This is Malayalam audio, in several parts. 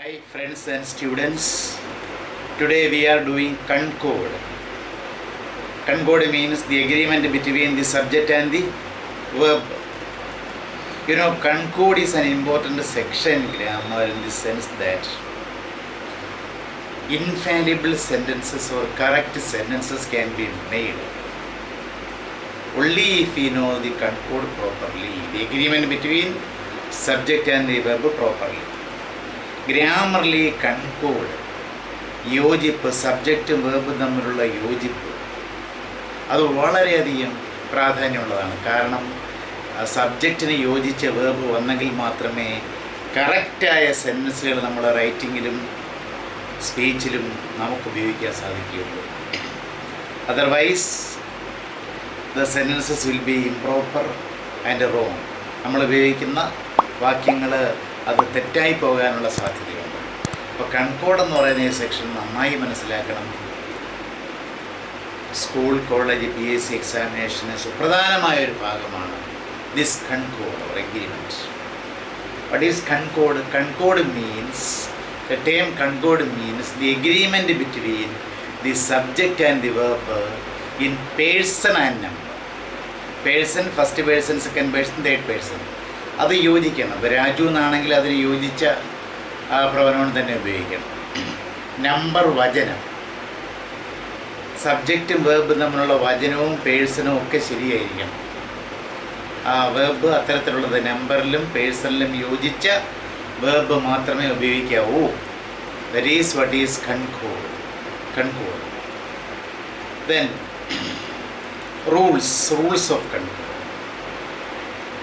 Hi friends and students, today we are doing concord. Concord means the agreement between the subject and the verb. You know, concord is an important section in grammar in the sense that infallible sentences or correct sentences can be made only if we know the concord properly, the agreement between subject and the verb properly. Grammarly concord, യോജിപ്പ്, സബ്ജക്റ്റും വേർബും തമ്മിലുള്ള യോജിപ്പ്, അത് വളരെയധികം പ്രാധാന്യമുള്ളതാണ്. കാരണം സബ്ജക്റ്റിന് യോജിച്ച വേർബ് വന്നെങ്കിൽ മാത്രമേ കറക്റ്റായ സെൻറ്റൻസുകൾ നമ്മുടെ റൈറ്റിങ്ങിലും സ്പീച്ചിലും നമുക്ക് ഉപയോഗിക്കാൻ സാധിക്കുകയുള്ളൂ. Otherwise the sentences will be improper and wrong. നമ്മൾ ഉപയോഗിക്കുന്ന വാക്യങ്ങൾ അത് തെറ്റായി പോകാനുള്ള സാധ്യതയുണ്ട്. അപ്പോൾ കൺകോഡ് എന്ന് പറയുന്ന ഈ സെക്ഷൻ നന്നായി മനസ്സിലാക്കണം. സ്കൂൾ, കോളേജ്, PSC എക്സാമിനേഷന് സുപ്രധാനമായൊരു ഭാഗമാണ് this concord or agreement. What is concord? Concord means, the term concord means the agreement between the subject and the verb in person and number. Person, first person, second person, third person, അത് യോജിക്കണം. ഇപ്പോൾ രാജു എന്നാണെങ്കിൽ അതിന് യോജിച്ച ആ പ്രവനോൺ തന്നെ ഉപയോഗിക്കണം. നമ്പർ, വചനം, സബ്ജക്റ്റും വേർബും തമ്മിലുള്ള വചനവും പേഴ്സണും ഒക്കെ ശരിയായിരിക്കണം. ആ വേർബ് അത്തരത്തിലുള്ളത് നമ്പറിലും പേഴ്സണിലും യോജിച്ച വേർബ് മാത്രമേ ഉപയോഗിക്കാവൂ. That is what is concord. Concord. Then rules of concord.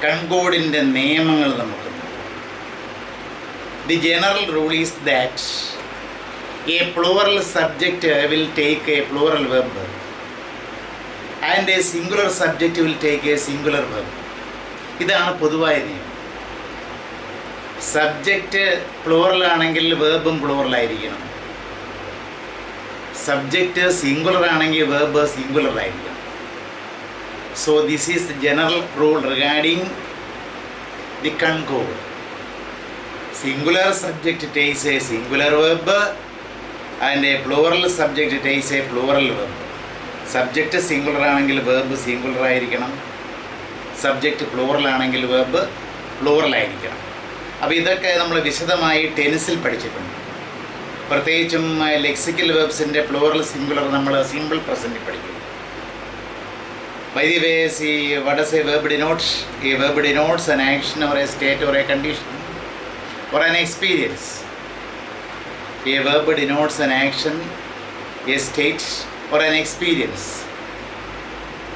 കൺകോഡിൻ്റെ നിയമങ്ങൾ നമുക്കുണ്ട്. The general rule is that a plural subject will take a plural verb and a singular subject will take a singular verb. ഇതാണ് പൊതുവായ നിയമം. സബ്ജക്റ്റ് പ്ലൂറലാണെങ്കിൽ വേർബും പ്ലൂറലായിരിക്കണം. സബ്ജക്റ്റ് സിംഗുലർ ആണെങ്കിൽ വേർബ് സിംഗുലറായിരിക്കണം. So this is the general rule regarding the concord. Singular subject takes a singular verb and a plural subject takes a plural verb. Subject singular ആണെങ്കിൽ verb singular ആയിരിക്കണം. സബ്ജക്റ്റ് പ്ലൂറൽ ആണെങ്കിൽ verb പ്ലൂറൽ ആയിരിക്കണം. അപ്പോൾ ഇതൊക്കെ നമ്മൾ വിശദമായി ടെൻസിൽ പഠിച്ചിട്ടുണ്ട്. പ്രത്യേകിച്ചും ലെക്സിക്കൽ വെർബ്സിൻ്റെ പ്ലൂറൽ സിംഗുലർ നമ്മൾ സിമ്പിൾ പ്രസൻറ്റിൽ പഠിക്കും. By the way, see, what does a verb denote? A verb denotes an action or a state or a condition or an experience. A verb denotes an action, a state or an experience.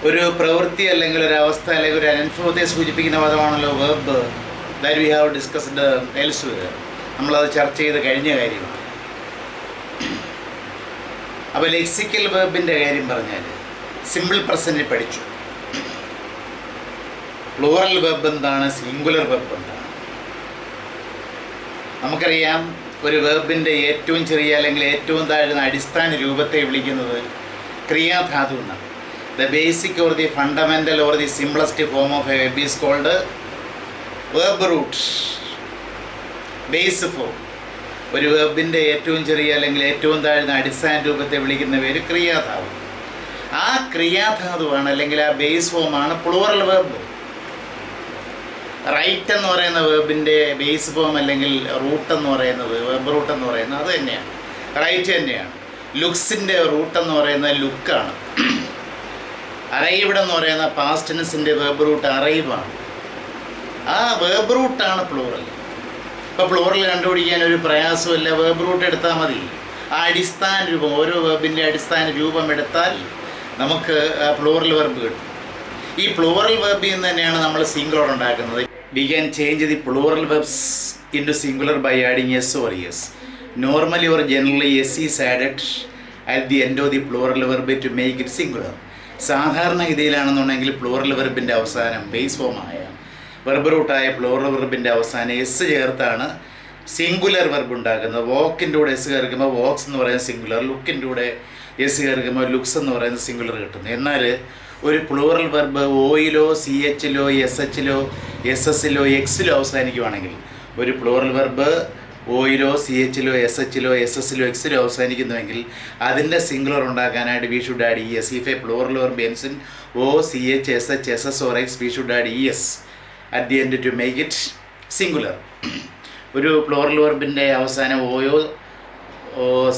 ഒരു പ്രവൃത്തി അല്ലെങ്കിൽ ഒരു അവസ്ഥ അല്ലെങ്കിൽ ഒരു അനുഭവത്തെ സൂചിപ്പിക്കുന്ന പദമാണല്ലോ verb. That we have discussed elsewhere. നമ്മളത് ചർച്ച ചെയ്ത് കഴിഞ്ഞ കാര്യമാണ്. അപ്പോൾ ലെക്സിക്കൽ വെർബിൻ്റെ കാര്യം പറഞ്ഞാൽ സിമ്പിൾ പ്രസൻറ്റിൽ പഠിച്ചു. പ്ലൂറൽ വെർബ് എന്താണ്, സിംഗുലർ വെർബ് എന്താണ്. നമുക്കറിയാം, ഒരു വെർബിൻ്റെ ഏറ്റവും ചെറിയ അല്ലെങ്കിൽ ഏറ്റവും താഴ്ന്ന അടിസ്ഥാന രൂപത്തെ വിളിക്കുന്നത് ക്രിയാധാതു എന്നാണ്. The basic or the fundamental or the simplest form of a verb is called verb root. Base form, ഒരു വെർബിൻ്റെ ഏറ്റവും ചെറിയ അല്ലെങ്കിൽ ഏറ്റവും താഴ്ന്ന അടിസ്ഥാന രൂപത്തെ വിളിക്കുന്ന പേര് ക്രിയാധാതു. ആ ക്രിയാധാതുവാണ് അല്ലെങ്കിൽ ആ ബേസ് ഫോമാണ് പ്ലൂറൽ വെർബ്. റൈറ്റ് എന്ന് പറയുന്ന വെർബിൻ്റെ ബേസ് ഫോം അല്ലെങ്കിൽ റൂട്ട് എന്ന് പറയുന്നത്, വെർബ് റൂട്ട് എന്ന് പറയുന്നത് അത് തന്നെയാണ്, റൈറ്റ് തന്നെയാണ്. ലുക്സിൻ്റെ റൂട്ട് എന്ന് പറയുന്നത് ലുക്കാണ്. അറൈവ്ഡ് എന്ന് പറയുന്ന പാസ്റ്റ് ടെൻസിൻ്റെ വെർബ് റൂട്ട് അറൈവാണ്. ആ വെർബ് റൂട്ടാണ് പ്ലൂറൽ. ഇപ്പോൾ പ്ലൂറൽ കണ്ടുപിടിക്കാൻ ഒരു പ്രയാസമില്ല, വെർബ് റൂട്ട് എടുത്താൽ മതി. ആ അടിസ്ഥാന രൂപം, ഓരോ വെർബിൻ്റെ അടിസ്ഥാന രൂപം എടുത്താൽ നമുക്ക് പ്ലൂറൽ വെർബ് കിട്ടും. ഈ പ്ലൂറൽ വെർബിൽ നിന്ന് തന്നെയാണ് നമ്മൾ സിംഗുലർ ഉണ്ടാക്കുന്നത്. We can change the plural verbs into singular by adding S or S. Normally or generally S is added at the end of the plural verb to make it singular. സാധാരണ ഗതിയിലാണെന്നുണ്ടെങ്കിൽ പ്ലൂറൽ വെർബിൻ്റെ അവസാനം ബേസ് ഫോമായ വെർബ് റൂട്ടായ പ്ലൂറൽ വെർബിൻ്റെ അവസാനം എസ് ചേർത്താണ് സിംഗുലർ വെർബ് ഉണ്ടാക്കുന്നത്. വോക്കിൻ്റെ കൂടെ എസ് ചേർക്കുമ്പോൾ വോക്സ് എന്ന് പറയുന്ന സിംഗുലർ, ലുക്കിൻ്റെ കൂടെ എസ് ചേർക്കുമ്പോൾ ലുക്സ് എന്ന് പറയുന്ന സിംഗുലർ കിട്ടുന്നു. എന്നാൽ ഒരു പ്ലൂറൽ വെർബ് ഓയിലോ CHലോ SHലോ SS ലോ Xലോ അവസാനിക്കുവാണെങ്കിൽ ഒരു പ്ലൂറൽ വെർബ് ഓയിലോ CHലോ SHലോ SSലോ Xലോ അവസാനിക്കുന്നുവെങ്കിൽ അതിൻ്റെ സിംഗുലർ ഉണ്ടാക്കാനായിട്ട് we should add ES. If A plural verb ends in O, CH, SH, SS or X, we should add ES at the end to make it singular. ഒരു പ്ലൂറൽ വെർബിൻ്റെ അവസാനം OYO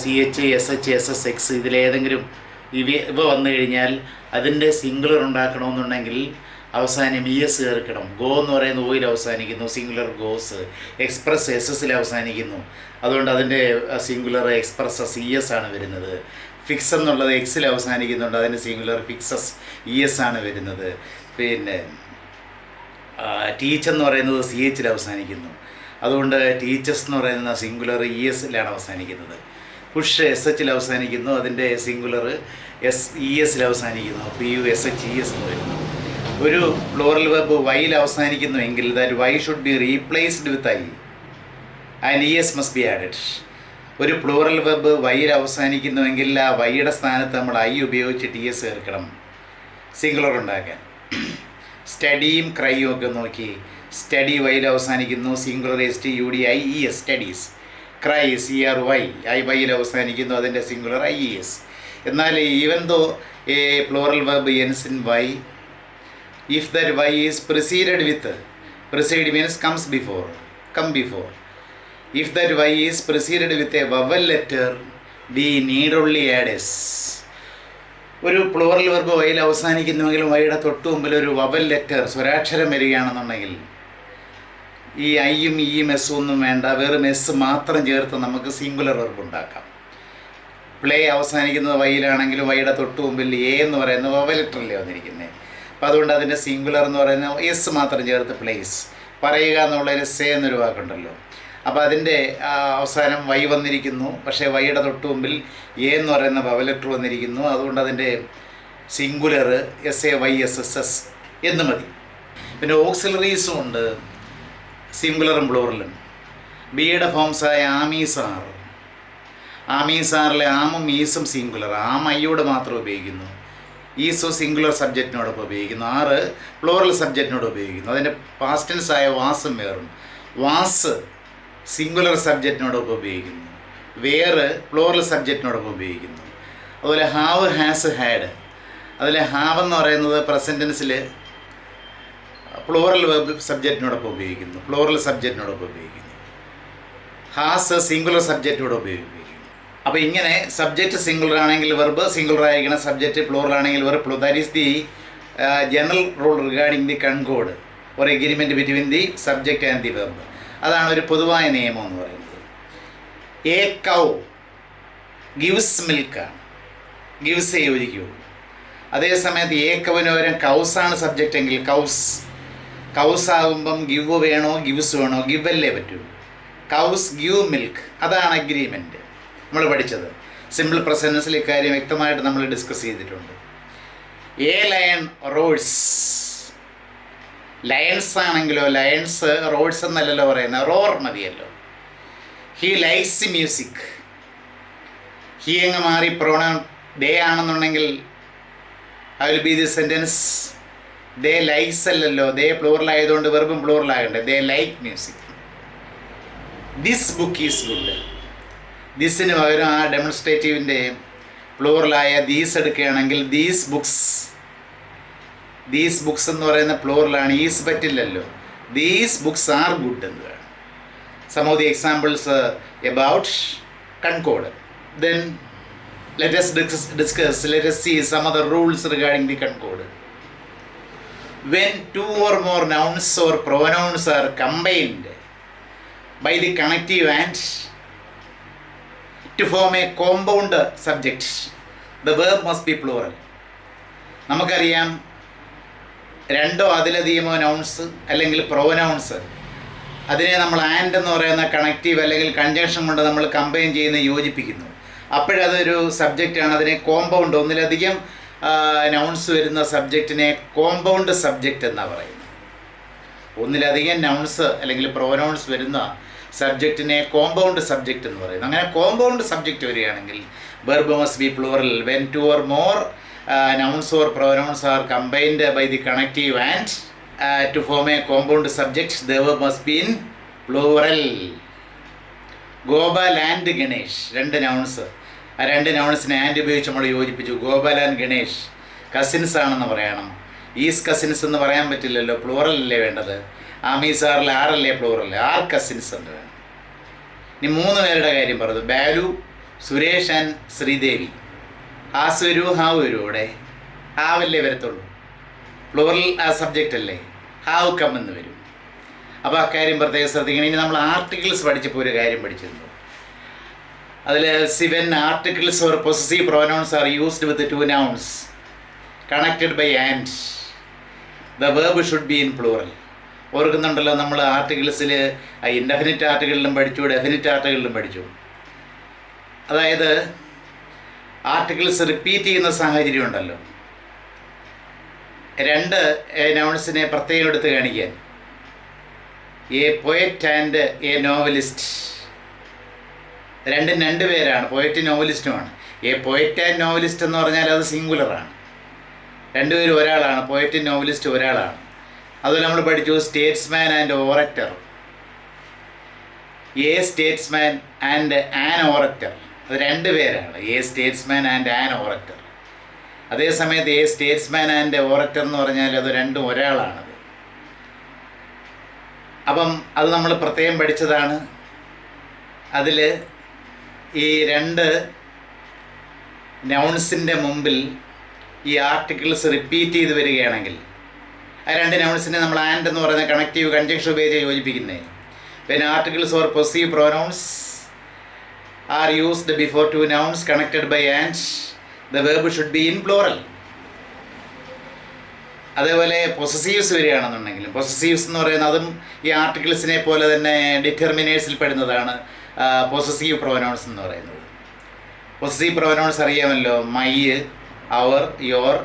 CH, SH, SS, X ഇതിലേതെങ്കിലും ഇവ വന്നു കഴിഞ്ഞാൽ അതിൻ്റെ സിംഗുലർ ഉണ്ടാക്കണമെന്നുണ്ടെങ്കിൽ അവസാനം ES ചേർക്കണം. ഗോ എന്ന് പറയുന്ന ഓയിൽ അവസാനിക്കുന്നു, സിംഗുലർ ഗോസ്. എക്സ്പ്രസ് SSൽ അവസാനിക്കുന്നു, അതുകൊണ്ട് അതിൻ്റെ സിംഗുലർ എക്സ്പ്രസസ് ES ആണ് വരുന്നത്. ഫിക്സ് എന്നുള്ളത് Xൽ അവസാനിക്കുന്നുണ്ട്, അതിൻ്റെ സിംഗുലർ ഫിക്സസ് ES ആണ് വരുന്നത്. പിന്നെ ടീച്ച് എന്ന് പറയുന്നത് CHൽ അവസാനിക്കുന്നു, അതുകൊണ്ട് ടീച്ചേഴ്സ് എന്ന് പറയുന്ന സിംഗുലർ ESലാണ് അവസാനിക്കുന്നത്. പുഷ് SHൽ അവസാനിക്കുന്നു, അതിൻ്റെ സിംഗുലർ ESൽ അവസാനിക്കുന്നു. PU SH ES എന്ന് വരുന്നു. ഒരു പ്ലൂറൽ വെർബ് വൈയിൽ അവസാനിക്കുന്നു എങ്കിൽ that why should be replaced with I and ES must be added. ഒരു പ്ലൂറൽ വെർബ് വൈയിൽ അവസാനിക്കുന്നുവെങ്കിൽ ആ വൈയുടെ സ്ഥാനത്ത് നമ്മൾ I ഉപയോഗിച്ചിട്ട് ES ചേർക്കണം സിംഗുലർ ഉണ്ടാക്കാൻ. സ്റ്റഡിയും ക്രൈയും ഒക്കെ നോക്കി. സ്റ്റഡി വൈയിൽ അവസാനിക്കുന്നു, singular STUDIES studies. Cry CRY വൈയിൽ അവസാനിക്കുന്നു, അതിൻ്റെ സിംഗുലർ IES. എന്നാൽ even though a plural verb ends in Y, if that Y is preceded with, precede means come before. If that Y is preceded with a vowel letter, we need only add S. ഒരു പ്ലൂറൽ വെർബ് വൈയിൽ അവസാനിക്കുന്നുവെങ്കിലും വൈയുടെ തൊട്ട് മുമ്പിൽ ഒരു വവൽ ലെറ്റർ സ്വരാക്ഷരം വരികയാണെന്നുണ്ടെങ്കിൽ ഈ ഐയും ഈയും എസ്സും ഒന്നും വേണ്ട, വെറും എസ് മാത്രം ചേർത്ത് നമുക്ക് സിംഗുലർ വെർബ് ഉണ്ടാക്കാം. പ്ലേ അവസാനിക്കുന്നത് വൈയിലാണെങ്കിലും വൈയുടെ തൊട്ട് മുമ്പിൽ എ എന്ന് പറയുന്ന വവൽ ലെറ്ററല്ലേ വന്നിരിക്കുന്നത്. അപ്പോൾ അതുകൊണ്ട് അതിൻ്റെ സിംഗുലർ എന്ന് പറയുന്ന എസ് മാത്രം ചേർത്ത് പ്ലേസ്. പറയുക എന്നുള്ളൊരു സേ എന്നൊരു വാക്കുണ്ടല്ലോ, അപ്പോൾ അതിൻ്റെ അവസാനം വൈ വന്നിരിക്കുന്നു, പക്ഷേ വൈയുടെ തൊട്ട് മുമ്പിൽ എ എന്ന് പറയുന്ന വവൽ ലെറ്റർ വന്നിരിക്കുന്നു, അതുകൊണ്ട് അതിൻ്റെ സിംഗുലർ SAYSSS എന്ന് മതി. പിന്നെ ഓക്സിലറീസും ഉണ്ട്, സിംഗുലറും പ്ലൂറലും. ബിയുടെ ഫോംസായ ആമീസാർ. ആമീസാറിലെ ആമും ഈസും സിംഗുലർ. ആം ഐയോട് മാത്രം ഉപയോഗിക്കുന്നു, ഈസോ സിംഗുലർ സബ്ജക്റ്റിനോടൊപ്പം ഉപയോഗിക്കുന്നു. 6 പ്ലൂറൽ സബ്ജക്റ്റിനോട് ഉപയോഗിക്കുന്നു. അതിൻ്റെ പാസ്റ്റ് ടെൻസ് ആയ വാസും വേറും. വാസ് സിംഗുലർ സബ്ജക്റ്റിനോടൊപ്പം ഉപയോഗിക്കുന്നു, വേറ് പ്ലൂറൽ സബ്ജക്റ്റിനോടൊപ്പം ഉപയോഗിക്കുന്നു. അതുപോലെ ഹാവ്, ഹാസ്, ഹാഡ്. അതിൽ ഹാവ് എന്ന് പറയുന്നത് പ്രസൻറ്റ് ടെൻസിൽ പ്ലൂറൽ വെർബ് സബ്ജക്റ്റിനോടൊപ്പം ഉപയോഗിക്കുന്നു, പ്ലൂറൽ സബ്ജക്റ്റിനോടൊപ്പം ഉപയോഗിക്കുന്നു. ഹാസ് സിംഗുലർ സബ്ജക്റ്റിനോട് ഉപയോഗിക്കുന്നു. അപ്പോൾ ഇങ്ങനെ സബ്ജക്റ്റ് സിംഗുലർ ആണെങ്കിൽ വെർബ് സിംഗുലർ ആയിരിക്കണം, സബ്ജക്റ്റ് പ്ലൂറൽ ആണെങ്കിൽ verb. That is the general rule regarding the concord or agreement between the subject and the verb. അതാണ് ഒരു പൊതുവായ നിയമം എന്ന് പറയുന്നത്. എ കൗ ഗിവ്സ് മിൽക്കാണ്, ഗിവ്സേ യോജിക്കുള്ളൂ. അതേസമയത്ത് എ കൗവിന് പകരം കൗസാണ് സബ്ജക്റ്റ് എങ്കിൽ കൗസ് ആകുമ്പം ഗിവ് വേണോ ഗിവ്സ് വേണോ, ഗിവല്ലേ പറ്റുള്ളൂ. കൗസ് ഗിവ് മിൽക്ക്, അതാണ് അഗ്രിമെൻറ്റ് നമ്മൾ പഠിച്ചത്. സിമ്പിൾ പ്രസൻസിൽ ഇക്കാര്യം വ്യക്തമായിട്ട് നമ്മൾ ഡിസ്കസ് ചെയ്തിട്ടുണ്ട്. A lion roars. ലയൺസ് ആണെങ്കിലോ, ലയൺസ് റോഡ്സ് എന്നല്ലല്ലോ പറയുന്നത്, റോർ മതിയല്ലോ. He likes music. ഹി അങ്ങ് മാറി പ്രൊണൗൺ ദേ ആണെന്നുണ്ടെങ്കിൽ I will be the sentence they likes അല്ലല്ലോ, ദേ പ്ലൂറൽ ആയതുകൊണ്ട് വെർബും പ്ലൂറൽ ആകണ്ടേ. They like music. This book is good. ദിസിന് പകരം ആ ഡെമോൺസ്ട്രേറ്റീവിൻ്റെ പ്ലൂറലായ ദീസ് എടുക്കുകയാണെങ്കിൽ ദീസ് ബുക്സ്. ദീസ് ബുക്സ് എന്ന് പറയുന്ന പ്ലൂറലാണ്, ഈസ് പറ്റില്ലല്ലോ. ദീസ് ബുക്സ് ആർ ഗുഡ് എന്ന് വേണം. Some of the examples about concord. Then let us see some of the rules regarding the concord. When 2 or more nouns or pronouns are combined by the connective and to form a compound subject, the verb must be plural. നമുക്കറിയാം, 2 അതിലധികമോ നൗൺസ് അല്ലെങ്കിൽ പ്രൊനൗൺസ്, അതിനെ നമ്മൾ ആൻഡ് എന്ന് പറയുന്ന കണക്റ്റീവ് അല്ലെങ്കിൽ കൺജങ്ഷൻ കൊണ്ട് നമ്മൾ കമ്പൈൻ ചെയ്യുന്ന യോജിപ്പിക്കുന്നു. അപ്പോഴതൊരു സബ്ജക്റ്റാണ്. അതിനെ കോമ്പൗണ്ട്, ഒന്നിലധികം നൗൺസ് വരുന്ന സബ്ജക്റ്റിനെ കോമ്പൗണ്ട് സബ്ജക്റ്റ് എന്നാണ് പറയുന്നത്. ഒന്നിലധികം നൗൺസ് അല്ലെങ്കിൽ പ്രൊനൗൺസ് വരുന്ന സബ്ജക്റ്റിനെ കോമ്പൗണ്ട് സബ്ജക്റ്റ് എന്ന് പറയുന്നു. അങ്ങനെ കോമ്പൗണ്ട് സബ്ജക്റ്റ് വരികയാണെങ്കിൽ verb must be plural. When 2 or more nouns or pronouns are combined by the connective and to form a compound subject, the verb must be in plural. Gopal and Ganesh, 2 nouns. ആ 2 നൗൺസിനെ ആൻഡ് ഉപയോഗിച്ച് നമ്മൾ യോജിപ്പിച്ചു. ഗോപാൽ ആൻഡ് ഗണേഷ് കസിൻസ് ആണെന്ന് പറയണം. ഈസ് കസിൻസ് എന്ന് പറയാൻ പറ്റില്ലല്ലോ, പ്ലൂറൽ അല്ലേ വേണ്ടത്. ആമീസ് ആറിൽ ആറല്ലേ പ്ലൂറൽ, 6 കസിൻസ് എന്ന് വേണം. ഇനി 3 പേരുടെ കാര്യം പറഞ്ഞു. ബാലു, സുരേഷ് ആൻഡ് ശ്രീദേവി. ആസ് വരൂ, ഹാവ് വരൂ. ഇവിടെ ഹാവല്ലേ വരത്തുള്ളൂ, പ്ലൂറൽ ആ സബ്ജക്റ്റ് അല്ലേ, ഹാവ് കം എന്ന് വരും. അപ്പോൾ അക്കാര്യം പ്രത്യേകം ശ്രദ്ധിക്കണം. ഇനി നമ്മൾ ആർട്ടിക്കിൾസ് പഠിച്ചപ്പോൾ ഒരു കാര്യം പഠിച്ചിരുന്നു. അതിൽ when articles or possessive pronouns are used with 2 nouns connected by and, the verb should be in plural. ഓർക്കുന്നുണ്ടല്ലോ, നമ്മൾ ആർട്ടിക്കിൾസിൽ ഇൻഡെഫിനിറ്റ് ആർട്ടിക്കിളിലും പഠിച്ചു, ഡെഫിനിറ്റ് ആർട്ടിക്കിളിലും പഠിച്ചു. അതായത് ആർട്ടിക്കിൾസ് റിപ്പീറ്റ് ചെയ്യുന്ന സാഹചര്യം ഉണ്ടല്ലോ. 2 നൗൺസിനെ പ്രത്യേകം എടുത്ത് കാണിക്കാൻ. A poet and A novelist. 2 പേരാണ്, പോയറ്റും നോവലിസ്റ്റുമാണ്. എ പോയറ്റ് ആൻഡ് നോവലിസ്റ്റ് എന്ന് പറഞ്ഞാൽ അത് സിംഗുലറാണ്. 2 പേരും ഒരാളാണ്, പോയറ്റും നോവലിസ്റ്റ് ഒരാളാണ്. അതുപോലെ നമ്മൾ പഠിച്ചു statesman and orator. A statesman and an orator, അത് 2 പേരാണ്. A statesman and an orator. അതേസമയത്ത് എ സ്റ്റേറ്റ്സ്മാൻ ആൻഡ് ഓറക്ടർ എന്ന് പറഞ്ഞാൽ അത് 2 ഒരാളാണ്. അപ്പം അത് നമ്മൾ പ്രത്യേകം പഠിച്ചതാണ്. അതിൽ ഈ 2 നൗൺസിൻ്റെ മുമ്പിൽ ഈ ആർട്ടിക്കിൾസ് റിപ്പീറ്റ് ചെയ്ത് വരികയാണെങ്കിൽ ആ 2 നൗൺസിനെ നമ്മൾ ആൻഡ് എന്ന് പറയുന്ന കണക്റ്റീവ് കൺജങ്ഷൻ ഉപയോഗിച്ച് യോജിപ്പിക്കുന്നത്. when articles or possessive pronouns are used before 2 nouns connected by and, the verb should be in plural. അതേപോലെ പൊസസീവ്സ് വരികയാണെന്നുണ്ടെങ്കിലും, പൊസസീവ്സ് എന്ന് പറയുന്നത് അതും ഈ ആർട്ടിക്കിൾസിനെ പോലെ തന്നെ ഡിറ്റർമിനേഴ്സിൽ പെടുന്നതാണ് പൊസസീവ് പ്രൊനൗൺസ് എന്ന് പറയുന്നത്. പൊസസീവ് പ്രൊനൗൺസ് അറിയാമല്ലോ, my, our, your,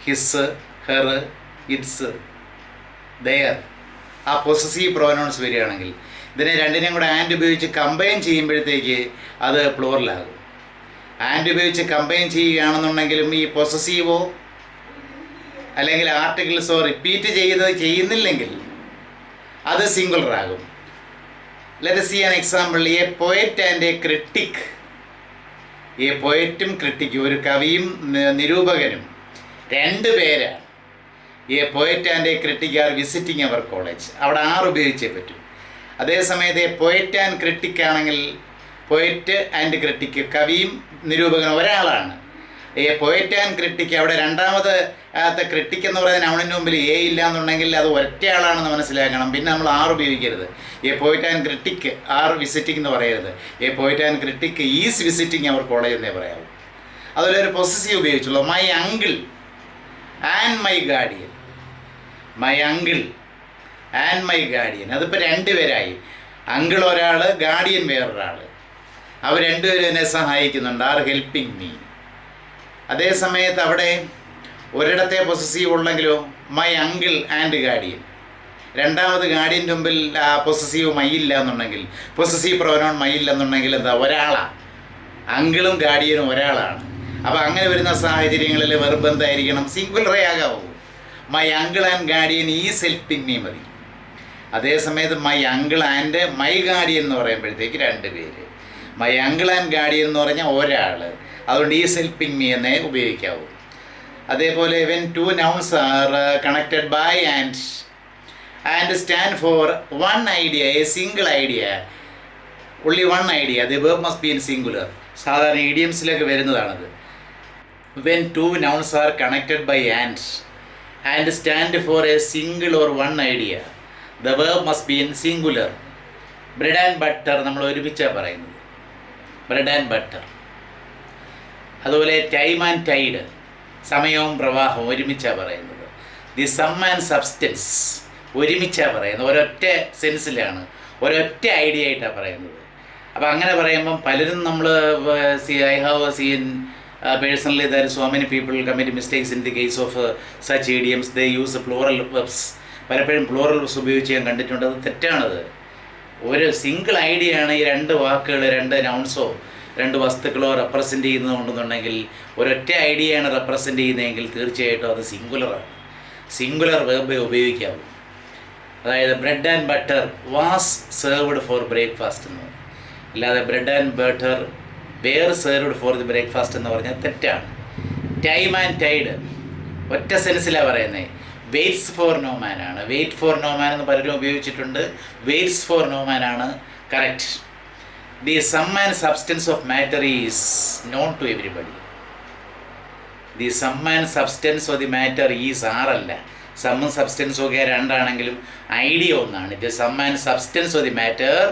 his, her, its, their. ആ പൊസസീവ് പ്രൊനൗൺസ് വരികയാണെങ്കിൽ ഇതിനെ 2 കൂടെ ആൻഡ് ഉപയോഗിച്ച് കമ്പൈൻ ചെയ്യുമ്പോഴത്തേക്ക് അത് പ്ലൂറലാകും. ആൻഡ് ഉപയോഗിച്ച് കമ്പൈൻ ചെയ്യുകയാണെന്നുണ്ടെങ്കിലും ഈ പൊസസീവോ അല്ലെങ്കിൽ ആർട്ടിക്കിൾസോ റിപ്പീറ്റ് ചെയ്യുന്നില്ലെങ്കിൽ അത് സിംഗുലറാകും. Let us see an example. A poet and a critic. A പോയറ്റും ക്രിട്ടിക്കും, ഒരു കവിയും നിരൂപകനും 2 പേരാണ്. A poet and a critic are visiting our college. അവിടെ ആർ ഉപയോഗിച്ചേ പറ്റൂ. അതേസമയത്ത് എ പോയറ്റ് ആൻഡ് ക്രിട്ടിക് ആണെങ്കിൽ പോയറ്റ് ആൻഡ് ക്രിട്ടിക്, കവിയും നിരൂപകനും ഒരാളാണ്. എ പോയറ്റ് ആൻഡ് ക്രിട്ടിക്, അവിടെ രണ്ടാമത് ക്രിട്ടിക് എന്ന് പറയുന്ന നൗണിന് മുമ്പിൽ എ ഇല്ല എന്നുണ്ടെങ്കിൽ അത് ഒറ്റയാളാണെന്ന് മനസ്സിലാക്കണം. പിന്നെ നമ്മൾ ആർ ഉപയോഗിക്കരുത്. A poet and critic are visiting എന്ന് പറയരുത്. A poet and critic is visiting our college എന്നേ പറയാവൂ. അതുപോലെ ഒരു പൊസസീവ് ഉപയോഗിച്ചുള്ളൂ. My uncle and my guardian. My uncle and my guardian, അതിപ്പോൾ 2 പേരായി. അങ്കിൾ ഒരാൾ, ഗാർഡിയൻ വേറൊരാൾ. അവർ 2 പേരും എന്നെ സഹായിക്കുന്നുണ്ട്, ആർ ഹെൽപ്പിംഗ് മീ. അതേ സമയത്ത് അവിടെ ഒരിടത്തെ പൊസസീവ് ഉള്ളെങ്കിലോ മൈ അങ്കിൾ ആൻഡ് ഗാർഡിയൻ. രണ്ടാമത് ഗാർഡിയൻ്റെ മുമ്പിൽ പൊസസീവ് മൈ ഇല്ല എന്നുണ്ടെങ്കിൽ, പൊസസീവ് പ്രൊനൗൺ മൈ ഇല്ലെന്നുണ്ടെങ്കിൽ എന്താ, ഒരാളാണ്. അങ്കിളും ഗാർഡിയനും ഒരാളാണ്. അപ്പോൾ അങ്ങനെ വരുന്ന സാഹചര്യങ്ങളിൽ വെർബ് എന്തായിരിക്കണം, സിംഗുലറേ ആകാവൂ. My uncle and guardian is helping me മതി. അതേസമയത്ത് my uncle and my guardian എന്ന് പറയുമ്പോഴത്തേക്ക് 2 പേര്. മൈ അങ്കിൾ ആൻഡ് ഗാർഡിയൻ എന്ന് പറഞ്ഞാൽ ഒരാൾ, അതുകൊണ്ട് ഈസ് ഹെൽപ്പിംഗ് മീ എന്നേ ഉപയോഗിക്കാവൂ. അതേപോലെ when 2 nouns are connected by and stand for one idea, a single idea, only one idea, the verb must be in singular. സാധാരണ ഇഡിയംസിലൊക്കെ വരുന്നതാണത്. when 2 nouns are connected by and stand for a single or one idea, the verb must be in singular. bread and butter നമ്മൾ ഒരുമിച്ചാണ് പറയുന്നത്, bread and butter. അതുപോലെ ടൈം ആൻഡ് ടൈഡ്, സമയവും പ്രവാഹവും ഒരുമിച്ചാണ് പറയുന്നത്. ദി സം ആൻഡ് സബ്സ്റ്റൻസ് ഒരുമിച്ചാണ് പറയുന്നത്, ഒരൊറ്റ സെൻസിലാണ്, ഒരൊറ്റ ഐഡിയ ആയിട്ടാണ് പറയുന്നത്. അപ്പോൾ അങ്ങനെ പറയുമ്പം പലരും നമ്മൾ I have seen personally there so many people commit mistakes in the case of such idioms. They use plural webs. പലപ്പോഴും പ്ലൂറൽ വെബ്സ് ഉപയോഗിച്ച് ഞാൻ കണ്ടിട്ടുണ്ട്. അത് തെറ്റാണത്. ഒരു സിംഗിൾ ഐഡിയ ആണ് ഈ 2 വാക്കുകൾ, 2 നൗൺസോ 2 വസ്തുക്കളോ റെപ്രസെൻ്റ് ചെയ്യുന്നതുകൊണ്ടെന്നുണ്ടെങ്കിൽ, ഒരൊറ്റ ഐഡിയയാണ് റെപ്രസെൻ്റ് ചെയ്യുന്നതെങ്കിൽ തീർച്ചയായിട്ടും അത് സിംഗുലറാണ്. സിംഗുലർ വെർബ് ഉപയോഗിക്കാവൂ. അതായത് bread and butter was served for breakfast എന്ന് പറയും. അല്ലാതെ bread and butter were served for the breakfast എന്ന് പറഞ്ഞാൽ തെറ്റാണ്. ടൈം ആൻഡ് ടൈഡ് ഒറ്റ സെൻസിലാണ് പറയുന്നത്. വെയിറ്റ്സ് ഫോർ നോ മാൻ ആണ്. വെയിറ്റ് ഫോർ നോ മാൻ എന്ന് പലരും ഉപയോഗിച്ചിട്ടുണ്ട്. വെയിറ്റ്സ് ഫോർ നോ മാൻ ആണ് correct. The sum and substance of matter is known to everybody. The sum and substance of the matter is ആറല്ല. സമ്മും സബ്സ്റ്റൻസും ഒക്കെ രണ്ടാണെങ്കിലും ഐഡിയ ഒന്നാണ്. The sum and substance of the matter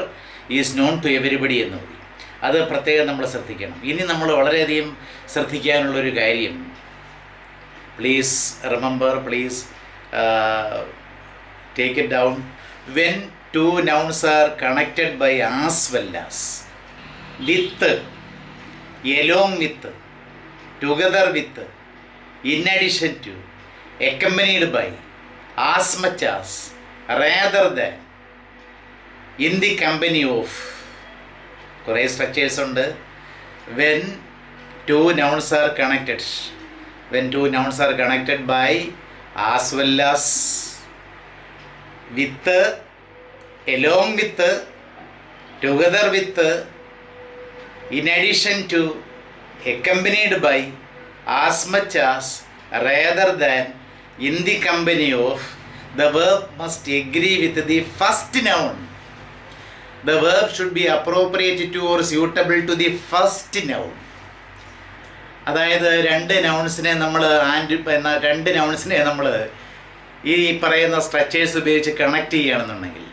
is known to everybody എന്ന് മതി. അത് പ്രത്യേകം നമ്മൾ ശ്രദ്ധിക്കണം. ഇനി നമ്മൾ വളരെയധികം ശ്രദ്ധിക്കാനുള്ളൊരു കാര്യം, please remember, please take it down. When two nouns are connected by as well as, with, along with, together with, in addition to, accompanied by, as much as, rather than, in the company of, കുറേ സ്ട്രക്ചേഴ്സ് ഉണ്ട്. when two nouns are connected, when two nouns are connected by, as well as, with, along with, together with, in addition to, accompanied by, as much as, rather than, in the company of, the verb must agree with the first noun. The verb should be appropriate to or suitable to the first noun. അതായത് രണ്ട് നൗൺസിനെ നമ്മൾ ഈ പറയുന്ന സ്ട്രക്ചേഴ്സ് ഉപയോഗിച്ച് കണക്ട് ചെയ്യുകയാണെന്നുണ്ടെങ്കിൽ,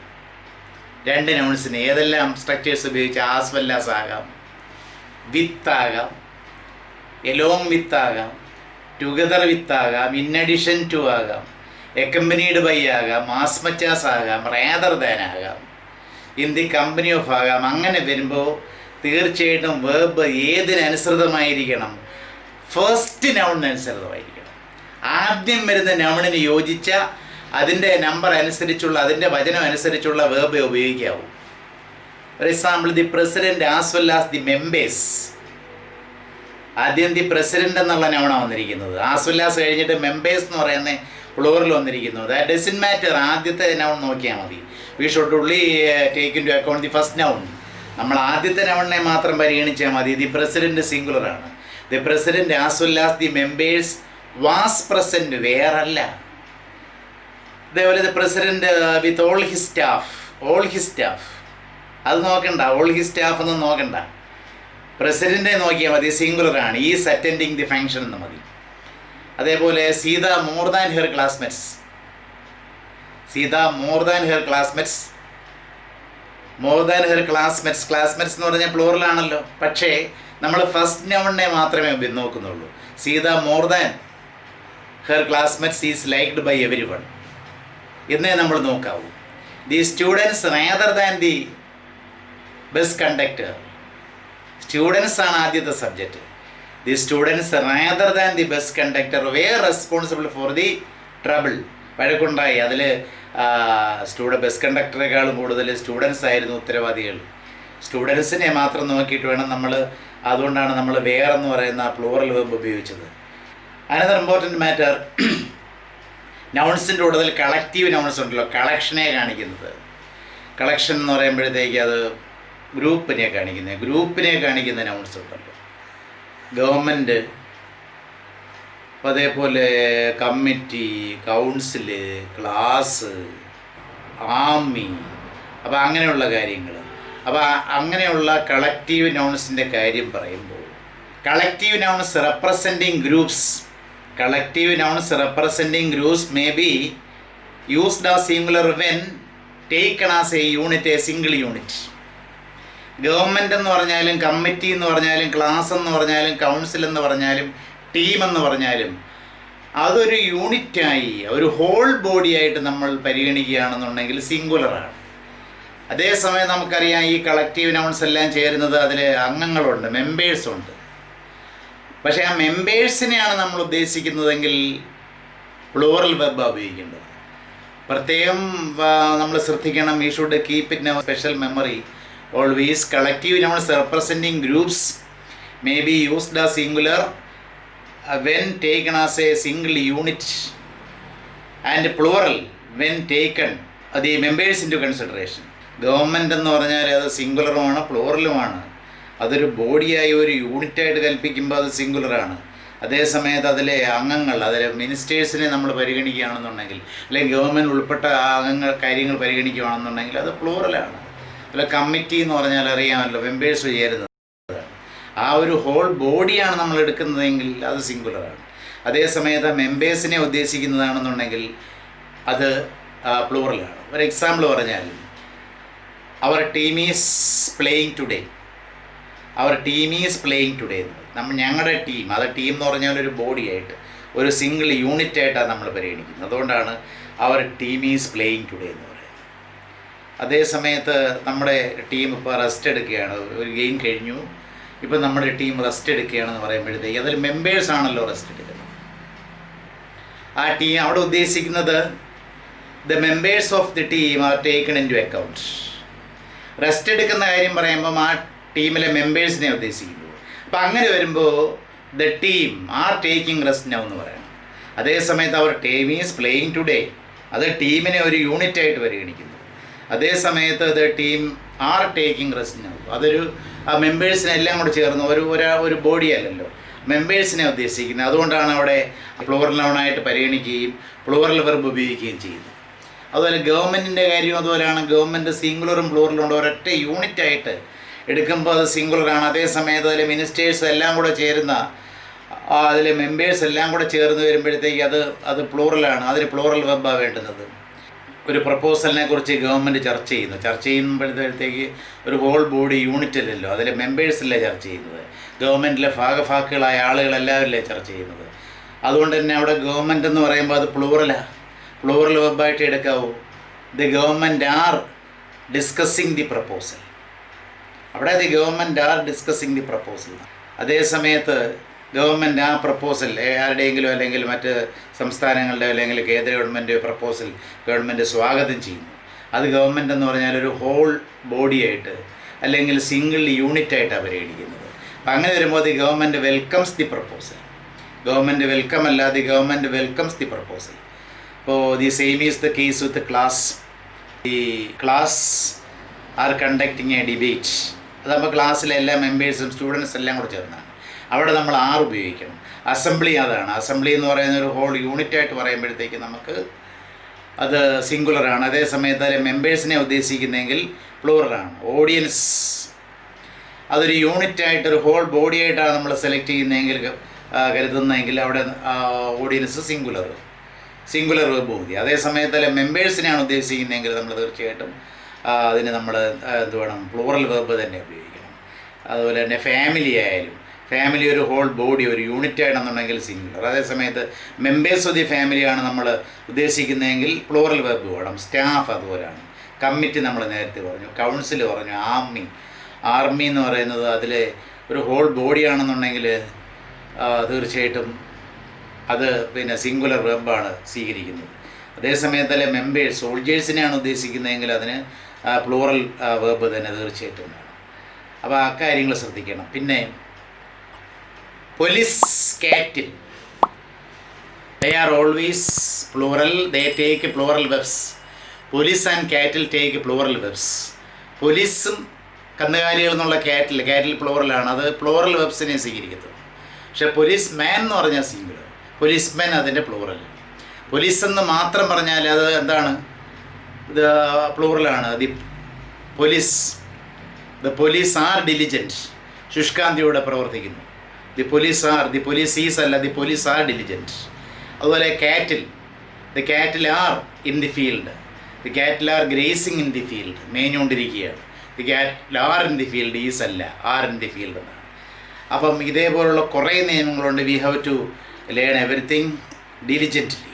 രണ്ട് നൗൺസിനെ ഏതെല്ലാം സ്ട്രക്ചേഴ്സ് ഉപയോഗിച്ച് ആസ് വെൽ ആസ് ആകാം, വിത്ത് ആകാം, എലോങ് വിത്ത് ആകാം, ടുഗദർ വിത്ത് ആകാം, ഇൻ അഡീഷൻ ടു ആകാം, എക്കമ്പനീഡ് ബൈ ആകാം, ആസ് മച്ച് ആസ് ആകാം, റേദർ ദാൻ ആകാം, ഇൻ ദി കമ്പനി ഓഫ് ആകാം. അങ്ങനെ വരുമ്പോൾ തീർച്ചയായിട്ടും വേർബ് ഏതിനനുസൃതമായിരിക്കണം? ഫസ്റ്റ് നൗണിനനുസൃതമായിരിക്കണം. ആദ്യം വരുന്ന നൗണിന് യോജിച്ച അതിൻ്റെ നമ്പർ അനുസരിച്ചുള്ള, അതിൻ്റെ വചനം അനുസരിച്ചുള്ള വേർബ് ഉപയോഗിക്കാവൂ. For example, the president as well as the members. ആദ്യം ദി പ്രസിഡൻ്റ് എന്നുള്ള നൗണാണ് വന്നിരിക്കുന്നത്. ആസ് വെൽ ആസ് കഴിഞ്ഞിട്ട് മെമ്പേഴ്സ് എന്ന് പറയുന്ന പ്ലൂറൽ വന്നിരിക്കുന്നു. That doesn't matter. ആദ്യത്തെ നൗൺ നോക്കിയാൽ മതി. We should only take into account the first noun. നമ്മൾ ആദ്യത്തെ നൗണിനെ മാത്രം പരിഗണിച്ചാൽ മതി. ദി പ്രസിഡൻറ്റ് സിംഗുലറാണ്. The president as well as the members was present, വേറല്ല. അതേപോലെ the president with all his staff, അത് നോക്കണ്ട. ഓൾ ഹിസ് സ്റ്റാഫ് ഒന്നും നോക്കണ്ട. പ്രസിഡൻറ്റിനെ നോക്കിയാൽ മതി, സിംഗുലറാണ്. ഈസ് അറ്റൻഡിങ് ദി ഫങ്ഷൻ എന്ന് മതി. അതേപോലെ Sita more than her classmates. Sita more than her classmates. More than her classmates എന്ന് പറഞ്ഞാൽ പ്ലൂറലാണല്ലോ. പക്ഷേ നമ്മൾ ഫസ്റ്റ് നൗണിനെ മാത്രമേ നോക്കുന്നുള്ളൂ. Sita more than her classmates is liked by everyone എന്നേ നമ്മൾ നോക്കാവൂ. The students rather than the bus conductor. Students ആണ് ആദ്യത്തെ subject. The students rather than the bus conductor were responsible for the trouble. വഴക്കുണ്ടായി. അതിൽ ബസ് കണ്ടക്ടറേക്കാളും കൂടുതൽ സ്റ്റുഡൻസ് ആയിരുന്നു ഉത്തരവാദികൾ. സ്റ്റുഡൻസിനെ മാത്രം നോക്കിയിട്ട് വേണം നമ്മൾ, അതുകൊണ്ടാണ് നമ്മൾ വെയർ എന്ന് പറയുന്ന പ്ലൂറൽ വെർബ് ഉപയോഗിച്ചത്. അനദർ ഇമ്പോർട്ടൻറ്റ് മാറ്റർ, നൗൺസിൻ്റെ കൂടുതൽ കളക്റ്റീവ് നൗൺസ് ഉണ്ടല്ലോ, കളക്ഷനെ കാണിക്കുന്നത്. കളക്ഷൻ എന്ന് പറയുമ്പോഴത്തേക്ക് അത് ഗ്രൂപ്പിനെ കാണിക്കുന്ന നൗൺസ് ഉണ്ടല്ലോ. ഗവൺമെൻറ്, അതേപോലെ കമ്മിറ്റി, കൗൺസില്, ക്ലാസ്, ആർമി, അപ്പോൾ അങ്ങനെയുള്ള കാര്യങ്ങൾ. അപ്പോൾ അങ്ങനെയുള്ള കളക്റ്റീവ് നൗൺസിൻ്റെ കാര്യം പറയുമ്പോൾ, collective nouns representing groups may be used as singular when taken as A unit, A single unit. Government എന്ന് പറഞ്ഞാലും, കമ്മിറ്റി എന്ന് പറഞ്ഞാലും, ക്ലാസ് എന്ന് പറഞ്ഞാലും, കൗൺസിൽ എന്ന് പറഞ്ഞാലും, ടീം എന്ന് പറഞ്ഞാലും അതൊരു യൂണിറ്റായി, ഒരു ഹോൾ ബോഡിയായിട്ട് നമ്മൾ പരിഗണിക്കുകയാണെന്നുണ്ടെങ്കിൽ സിംഗുലറാണ്. അതേസമയം നമുക്കറിയാം ഈ കളക്റ്റീവ് നൗൺസ് എല്ലാം ചേരുന്നത് അതിൽ അംഗങ്ങളുണ്ട്, മെമ്പേഴ്സുണ്ട്. പക്ഷേ ആ മെമ്പേഴ്സിനെയാണ് നമ്മൾ ഉദ്ദേശിക്കുന്നതെങ്കിൽ പ്ലൂറൽ വെർബ് ഉപയോഗിക്കേണ്ടത്. പ്രത്യേകം നമ്മൾ ശ്രദ്ധിക്കണം. We should keep it in special memory always. Collective nouns representing groups may be used as singular when taken as a single unit, and plural when taken the members into consideration. Government എന്ന് പറഞ്ഞാൽ അത് സിംഗുലറുമാണ് പ്ലൂറലുമാണ്. അതൊരു ബോഡിയായി ഒരു യൂണിറ്റായിട്ട് കൽപ്പിക്കുമ്പോൾ അത് സിംഗുലറാണ്. അതേസമയത്ത് അതിലെ അംഗങ്ങൾ, അതിലെ മിനിസ്റ്റേഴ്സിനെ നമ്മൾ പരിഗണിക്കുകയാണെന്നുണ്ടെങ്കിൽ, അല്ലെങ്കിൽ ഗവൺമെൻറ് ഉൾപ്പെട്ട കാര്യങ്ങൾ പരിഗണിക്കുകയാണെന്നുണ്ടെങ്കിൽ അത് പ്ലൂറലാണ്. അല്ല, കമ്മിറ്റി എന്ന് പറഞ്ഞാൽ അറിയാമല്ലോ, മെമ്പേഴ്സ് ചേരുന്നത്. ആ ഒരു ഹോൾ ബോഡിയാണ് നമ്മൾ എടുക്കുന്നതെങ്കിൽ അത് സിംഗുലറാണ്. അതേസമയത്ത് മെമ്പേഴ്സിനെ ഉദ്ദേശിക്കുന്നതാണെന്നുണ്ടെങ്കിൽ അത് പ്ലൂറലാണ്. ഒരു എക്സാമ്പിൾ പറഞ്ഞാൽ, our team is playing today. Our team is playing today. ഞങ്ങളുടെ ടീം, അത് ടീം എന്ന് പറഞ്ഞാൽ ഒരു ബോഡിയായിട്ട്, ഒരു സിംഗിൾ യൂണിറ്റായിട്ടാണ് നമ്മൾ പരിഗണിക്കുന്നത്. അതുകൊണ്ടാണ് അവർ ടീം ഈസ് പ്ലേയിങ് ടുഡേ എന്ന് പറയുന്നത്. അതേസമയത്ത് നമ്മുടെ ടീം ഇപ്പോൾ റെസ്റ്റ് എടുക്കുകയാണ്, ഒരു ഗെയിം കഴിഞ്ഞു, ഇപ്പം നമ്മുടെ ടീം റെസ്റ്റ് എടുക്കുകയാണെന്ന് പറയുമ്പോഴത്തേക്ക് അതിൽ മെമ്പേഴ്സാണല്ലോ റെസ്റ്റ് എടുക്കുന്നത്. ആ ടീം അവിടെ ഉദ്ദേശിക്കുന്നത് the members of the team are taken into account. Rest എടുക്കുന്ന കാര്യം പറയുമ്പം ആ ടീമിലെ മെമ്പേഴ്സിനെ ഉദ്ദേശിക്കുന്നു. അപ്പം അങ്ങനെ വരുമ്പോൾ the team are taking rest now എന്ന് പറയണം. അതേസമയത്ത് അവർ ടീം ഈസ് പ്ലേയിങ് ടുഡേ, അത് ടീമിനെ ഒരു യൂണിറ്റായിട്ട് പരിഗണിക്കുന്നു. അതേസമയത്ത് the team are taking rest now, അതൊരു ആ മെമ്പേഴ്സിനെ എല്ലാം കൂടെ ചേർന്ന് ഒരു ബോഡി അല്ലല്ലോ, മെമ്പേഴ്സിനെ ഉദ്ദേശിക്കുന്നത്. അതുകൊണ്ടാണ് അവിടെ പ്ലൂറൽ നൗണായിട്ട് പരിഗണിക്കുകയും പ്ലൂറൽ വെർബ് ഉപയോഗിക്കുകയും ചെയ്യുന്നത്. അതുപോലെ ഗവൺമെൻറ്റിൻ്റെ കാര്യം അതുപോലെയാണ്. ഗവൺമെൻറ് സിംഗുലറും പ്ലൂറലും ഉണ്ട്. ഒരൊറ്റ യൂണിറ്റായിട്ട് എടുക്കുമ്പോൾ അത് സിംഗുലറാണ്. അതേസമയത്ത് അതിലെ മിനിസ്റ്റേഴ്സ് എല്ലാം കൂടെ ചേരുന്ന, അതിലെ മെമ്പേഴ്സ് എല്ലാം കൂടെ ചേർന്ന് വരുമ്പോഴത്തേക്ക് അത് പ്ലൂറലാണ്. അതിന് പ്ലൂറൽ വെർബാണ് വേണ്ടുന്നത്. ഒരു പ്രപ്പോസലിനെ കുറിച്ച് ഗവൺമെൻറ് ചർച്ച ചെയ്യുമ്പോഴത്തേക്ക് ഒരു ഹോൾ ബോഡി യൂണിറ്റ് അല്ലല്ലോ, അതിലെ മെമ്പേഴ്സല്ലേ ചർച്ച ചെയ്യുന്നത്. ഗവൺമെൻറ്റിലെ ഭാഗഭാക്കുകളായ ആളുകളെല്ലാവരല്ലേ ചർച്ച ചെയ്യുന്നത്. അതുകൊണ്ട് തന്നെ അവിടെ ഗവൺമെൻറ് എന്ന് പറയുമ്പോൾ അത് പ്ലൂറൽ വെർബായിട്ട് എടുക്കാവൂ. The government are discussing the proposal. അവിടെ the government are discussing the proposal. അതേസമയത്ത് ഗവൺമെൻറ് ആ പ്രപ്പോസൽ ആരുടെയെങ്കിലും അല്ലെങ്കിൽ മറ്റ് സംസ്ഥാനങ്ങളുടെ അല്ലെങ്കിൽ കേന്ദ്ര ഗവൺമെൻറ് പ്രപ്പോസൽ ഗവൺമെൻറ് സ്വാഗതം ചെയ്യുന്നു. അത് ഗവൺമെൻറ് എന്ന് പറഞ്ഞാൽ ഒരു ഹോൾ ബോഡിയായിട്ട് അല്ലെങ്കിൽ സിംഗിൾ യൂണിറ്റായിട്ടാണ് പരിഗണിക്കുന്നത്. അപ്പം അങ്ങനെ വരുമ്പോൾ the government welcomes the proposal. Government welcome അല്ല, the government welcomes the proposal. അപ്പോൾ the same is the case with class. The class are conducting a debate. അതാകുമ്പോൾ ക്ലാസ്സിലെ എല്ലാ മെമ്പേഴ്സും സ്റ്റുഡൻസ് എല്ലാം കൂടെ ചേർന്നാണ്. അവിടെ നമ്മൾ ആർ ഉപയോഗിക്കണം. അസംബ്ലി അതാണ്. അസംബ്ലി എന്ന് പറയുന്ന ഒരു ഹോൾ യൂണിറ്റായിട്ട് പറയുമ്പോഴത്തേക്ക് നമുക്ക് അത് സിംഗുലറാണ്. അതേസമയത്ത് അതിലെ മെമ്പേഴ്സിനെ ഉദ്ദേശിക്കുന്നതെങ്കിൽ പ്ലൂറലാണ്. ഓഡിയൻസ് അതൊരു യൂണിറ്റായിട്ട് ഒരു ഹോൾ ബോഡിയായിട്ടാണ് നമ്മൾ സെലക്ട് ചെയ്യുന്നതെങ്കിൽ കരുതുന്നതെങ്കിൽ അവിടെ ഓഡിയൻസ് സിംഗുലർ വെർബ് മതി. അതേസമയത്ത് അല്ലെ മെമ്പേഴ്സിനെയാണ് ഉദ്ദേശിക്കുന്നതെങ്കിൽ നമ്മൾ തീർച്ചയായിട്ടും അതിന് നമ്മൾ വേണം, പ്ലൂറൽ വെർബ് തന്നെ ഉപയോഗിക്കണം. അതുപോലെ തന്നെ ഫാമിലി ഒരു ഹോൾ ബോഡി ഒരു യൂണിറ്റ് ആണെന്നുണ്ടെങ്കിൽ സിംഗുലർ. അതേസമയത്ത് മെമ്പേഴ്സ് ഓഫ് ദി ഫാമിലിയാണ് നമ്മൾ ഉദ്ദേശിക്കുന്നതെങ്കിൽ പ്ലൂറൽ വെർബ് വേണം. സ്റ്റാഫ് അതുപോലെയാണ്. കമ്മിറ്റി നമ്മൾ നേരത്തെ പറഞ്ഞു, കൗൺസിൽ പറഞ്ഞു, ആർമി എന്ന് പറയുന്നത് അതിൽ ഒരു ഹോൾ ബോഡിയാണെന്നുണ്ടെങ്കിൽ തീർച്ചയായിട്ടും അത് സിംഗുലർ വെർബാണ് സ്വീകരിക്കുന്നത്. അതേസമയത്തല്ലേ മെമ്പേഴ്സ് സോൾജേഴ്സിനെയാണ് ഉദ്ദേശിക്കുന്നതെങ്കിൽ അതിന് പ്ലൂറൽ വെർബ് തന്നെ തീർച്ചയായിട്ടും വേണം. അപ്പോൾ ആ കാര്യങ്ങൾ ശ്രദ്ധിക്കണം. പിന്നെ പോലീസ് കാറ്റിൽ they are always plural, they take plural verbs. Police and കാറ്റിൽ ടേക്ക് പ്ലൂറൽ വെബ്സ്. പോലീസും കന്നുകാലികൾ എന്നുള്ള കാറ്റിൽ പ്ലൂറലാണ്, അത് പ്ലൂറൽ വെബ്സിനെ സ്വീകരിക്കുന്നത്. പക്ഷേ പോലീസ് മാൻ എന്ന് പറഞ്ഞാൽ സിംഗുലർ, പോലീസ്മാൻ അതിൻ്റെ പ്ലൂറൽ. പോലീസ് എന്ന് മാത്രം പറഞ്ഞാൽ അത് എന്താണ്, ഇത് പ്ലൂറലാണ്. ദ പോലീസ് ആർ ഡിലിജൻറ്റ്, ശുഷ്കാന്തിയോടെ പ്രവർത്തിക്കുന്നു. ദി പോലീസ് ഈസ് അല്ല, ദി പോലീസ് ആർ ഡിലിജൻറ്റ്. അതുപോലെ the cattle are in the field, the cattle are grazing in the field, മേഞ്ഞുകൊണ്ടിരിക്കുകയാണ്. The cattle are in the field, is അല്ല, ആർ ഇൻ ദി ഫീൽഡ് എന്നാണ്. അപ്പം ഇതേപോലുള്ള കുറേ നിയമങ്ങളുണ്ട്. We have to learn everything diligently.